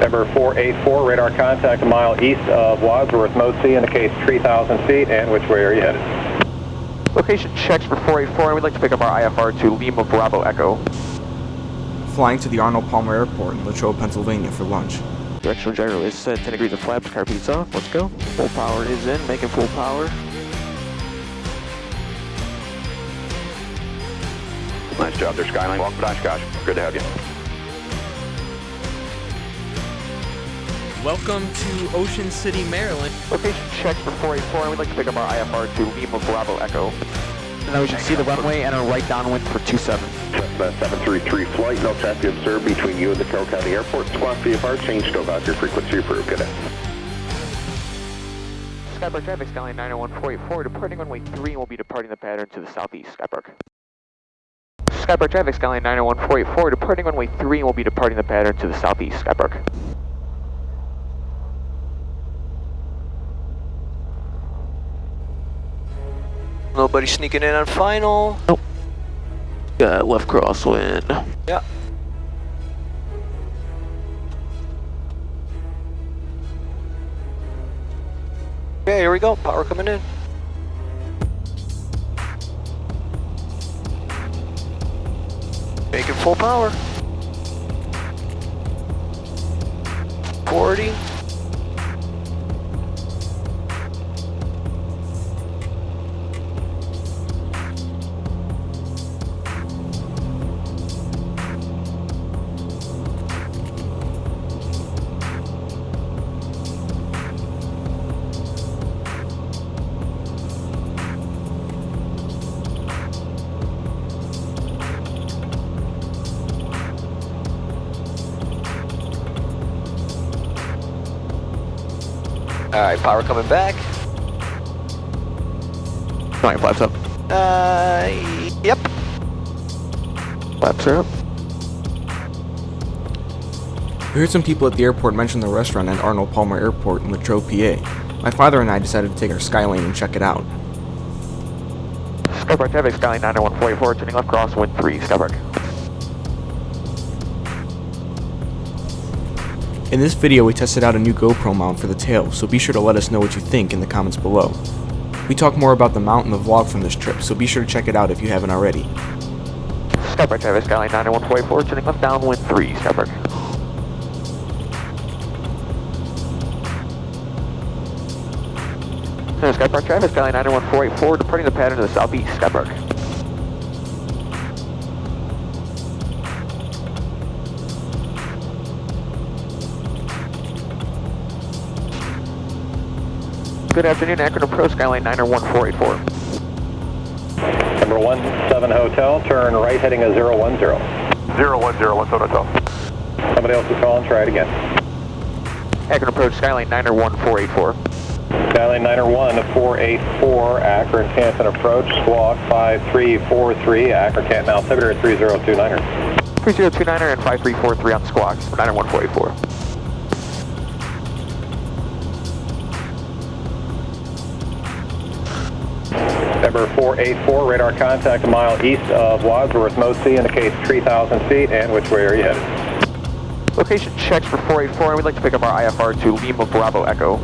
Number 484, radar contact a mile east of Wadsworth, Mosi, indicates 3,000 feet, and which way are you headed? Location checks for 484, and we'd like to pick up our IFR to Lima Bravo Echo. Flying to the Arnold Palmer Airport in Latrobe, Pennsylvania for lunch. Directional gyro is set, 10 degrees of flaps, car beats off, let's go. Full power is in, making full power. Nice job there, Skyline. Welcome to Oshkosh. Good to have you. Welcome to Ocean City, Maryland. Location checks for 484, and we'd like to pick up our IFR to Lima Bravo Echo. And now we should see the runway and a right downwind for 27. Cessna 733 flight, no traffic observed between you and the Carroll County Airport. Squawk VFR, change to about your frequency approved. Good day. Skypark traffic, Skyline 901-484, departing runway 3, and we'll be departing the pattern to the southeast. Skypark. Skypark traffic, Skyline 901-484, departing runway 3, and we'll be departing the pattern to the southeast. Skypark. Nobody sneaking in on final. Nope. Got left crosswind. Yeah. Okay, here we go. Power coming in. Making full power. 40. Alright, power coming back. No, your flaps up. Yep. Flaps are up. We heard some people at the airport mention the restaurant at Arnold Palmer Airport in Latrobe, PA. My father and I decided to take our Skylane and check it out. Skypark traffic, Skyline 901-484, turning left crosswind 3, Skypark. In this video, we tested out a new GoPro mount for the tail, so be sure to let us know what you think in the comments below. We talk more about the mount in the vlog from this trip, so be sure to check it out if you haven't already. Skypark traffic, Skyline 901-484, turning left downwind 3, Skypark. Skypark traffic, Skyline 901-484, departing the pattern to the southeast, Skypark. Good afternoon, Akron Pro, Skyline 901-484. Number 17 Hotel, turn right heading a 010. 010, what's on hotel? Somebody else is calling, try it again. Akron Approach, Skyline 901-484. Skyline 901-484, Akron Canton approach, squawk 5343, Akron Canton altimeter 3029er. 3029er and 5343 on squawk, 901-484. Number 484, radar contact a mile east of Wadsworth, Mosi, indicates 3,000 feet, and which way are you headed? Location checks for 484, and we'd like to pick up our IFR to Lima Bravo Echo.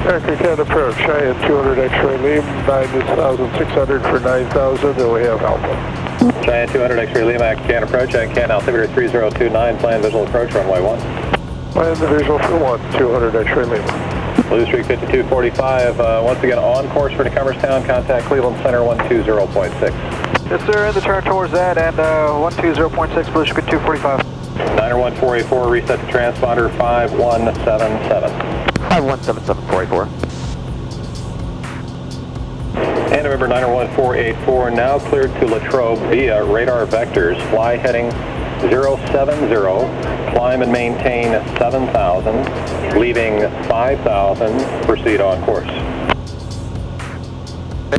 Akron Canton approach, Cheyenne 200 X-ray Lima, 9,600 for 9,000, and we have Alpha. Cheyenne 200 X-ray Lima, Akron Canton approach, Cheyenne Canton altimeter 3029, plan visual approach, runway 1. Plan the visual for 1, 200 X-ray Lima. Blue Streak 5245, once again on course for Newcomerstown, contact Cleveland Center 120.6. Yes, sir, in the turn towards that, and 120.6, Blue Streak 245. 901-484, reset to transponder 5177. 5177-484. And remember 901-484, now cleared to Latrobe via radar vectors, fly heading 070, climb and maintain 7,000, leaving 5,000, proceed on course.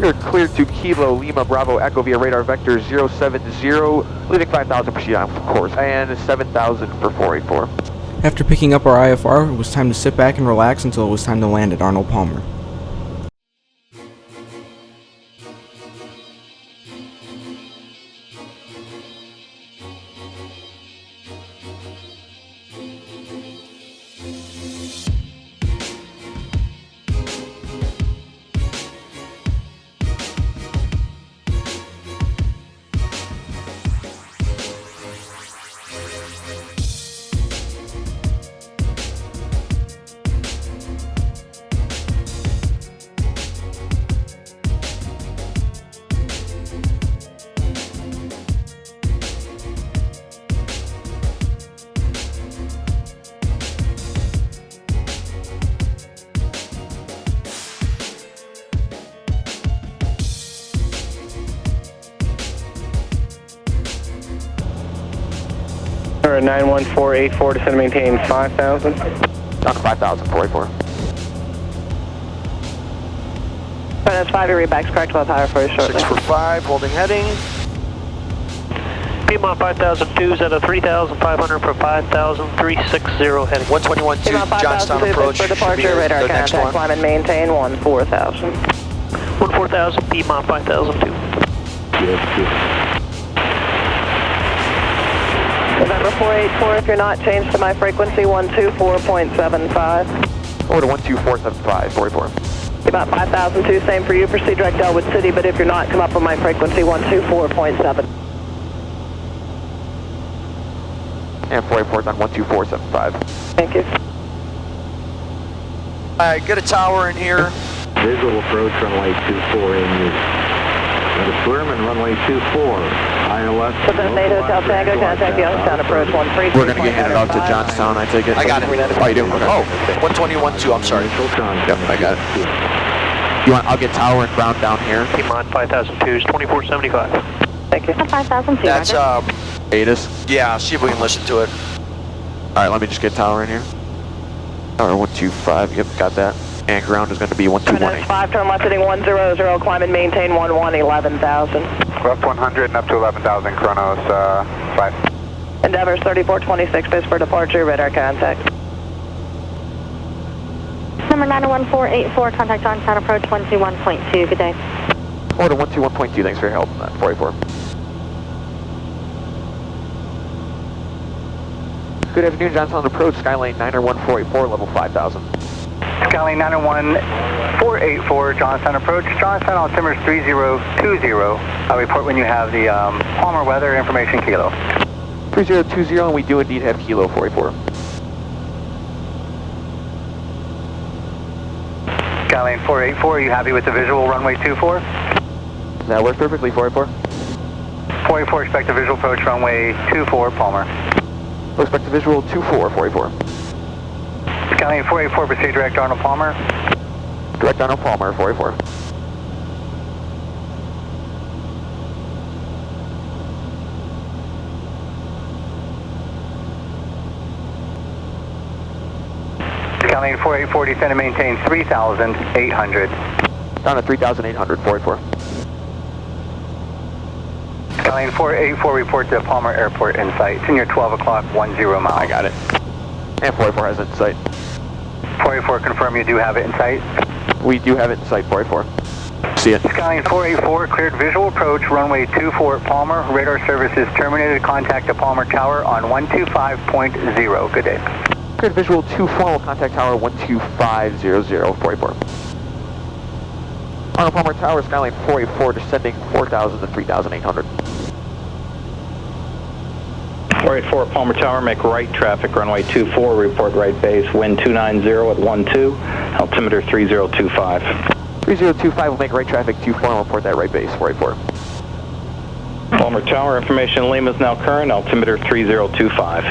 You're cleared to Kilo Lima Bravo Echo via radar vector 070, leaving 5,000, proceed on course, and 7,000 for 484. After picking up our IFR, it was time to sit back and relax until it was time to land at Arnold Palmer. Alright, 91484, descend and maintain 5,000. Down to 5,000, 484. That's 5, your readback's correct, we'll have higher for you shortly. 6 for 5, holding heading. Piedmont 5002 is at a 3,500 for 5,360 heading. 121-2, Piedmont Johnstown 5002 approach. for departure, radar the next contact, one. climb and maintain 14,000. 14,000, Piedmont 5002. November 484, if you're not, change to my frequency 124.75. Over to 12475, 484. About 5,002, same for you, proceed direct Elwood City, but if you're not, come up on my frequency 124.7. And 484 is on 12475. Thank you. Alright, get a tower in here. Visual approach runway 24 in use. Got a swim and runway 24. ILS. Southern State Hotel Tango, contact Youngstown approach 13. We're going to get handed out to Johnstown, I take it? I got it. Oh, you do? Okay. Oh, 121-2, I'm sorry. Yep, I got it. You want? I'll get tower and ground down here. Piedmont 5002 is 2475. Thank you. 5,002. That's, ATIS. yeah, see if we can listen to it. Alright, let me just get tower in here. Tower 125, yep, got that. And ground is going to be 1218. 5, turn left heading 100, climb and maintain 11,000. Left 100 and up to 11,000, Chronos 5. Endeavors 3426, base for departure, radar contact. Number 91484, contact Johnstown approach 121.2. Good day. Order 121.2, thanks for your help on that, 484. Good afternoon, Johnstown approach, Skylane 91484, level 5,000. Skylane 91484, Johnstown approach. Johnstown altimeter 3020. I'll report when you have the Palmer weather information kilo. 3020, and we do indeed have kilo 484. Skylane 484, are you happy with the visual runway 24? That works perfectly, 484. 484, expect a visual approach runway 24, Palmer. We'll expect the visual 24, 484. Skylane 484, proceed direct Arnold Palmer. Direct Arnold Palmer, 484. Skylane 484, descend and maintain 3,800. Down to 3,800, 484. Skylane 484, report to Palmer Airport in sight. It's in your 12 o'clock, 10 miles. I got it. And 484 has it in sight. 484, confirm you do have it in sight. We do have it in sight, 484. See it. Skyline 484, cleared visual approach, runway 24 Palmer. Radar services terminated. Contact the Palmer Tower on 125.0. Good day. Cleared visual 24, will contact tower 12500, 484. Arnold Palmer Tower, Skyline 484, descending 4,000 to 3,800. 484 Palmer Tower, make right traffic, runway 24, report right base, wind 290 at 12, altimeter 3025. 3025 will make right traffic 24 and report that right base, 484. Palmer Tower, information Lima is now current, altimeter 3025.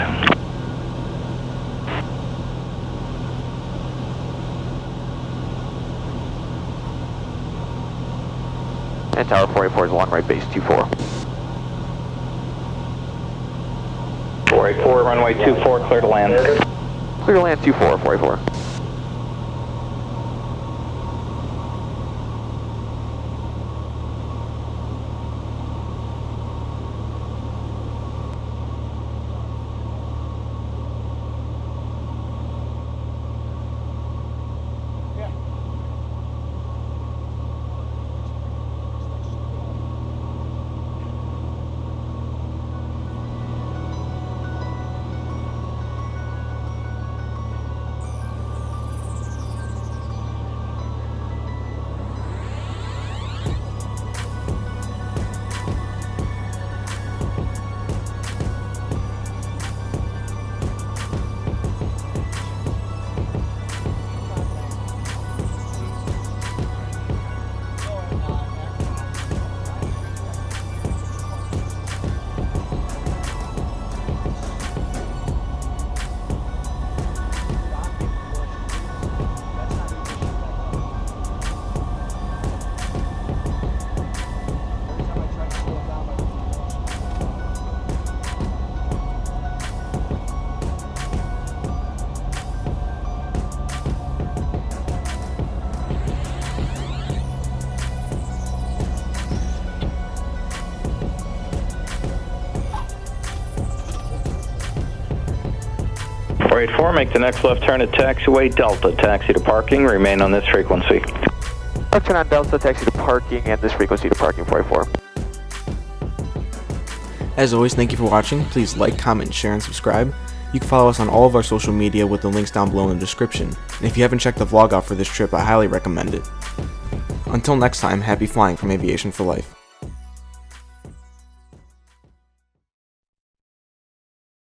And tower 484 is along right base 24. 484, runway 24, clear to land. Clear to land 24, 484. 484, make the next left turn at taxiway Delta. Taxi to parking, remain on this frequency. Left turn on Delta, taxi to parking, and this frequency to parking 484. As always, thank you for watching. Please like, comment, share, and subscribe. You can follow us on all of our social media with the links down below in the description. And if you haven't checked the vlog out for this trip, I highly recommend it. Until next time, happy flying from Aviation for Life.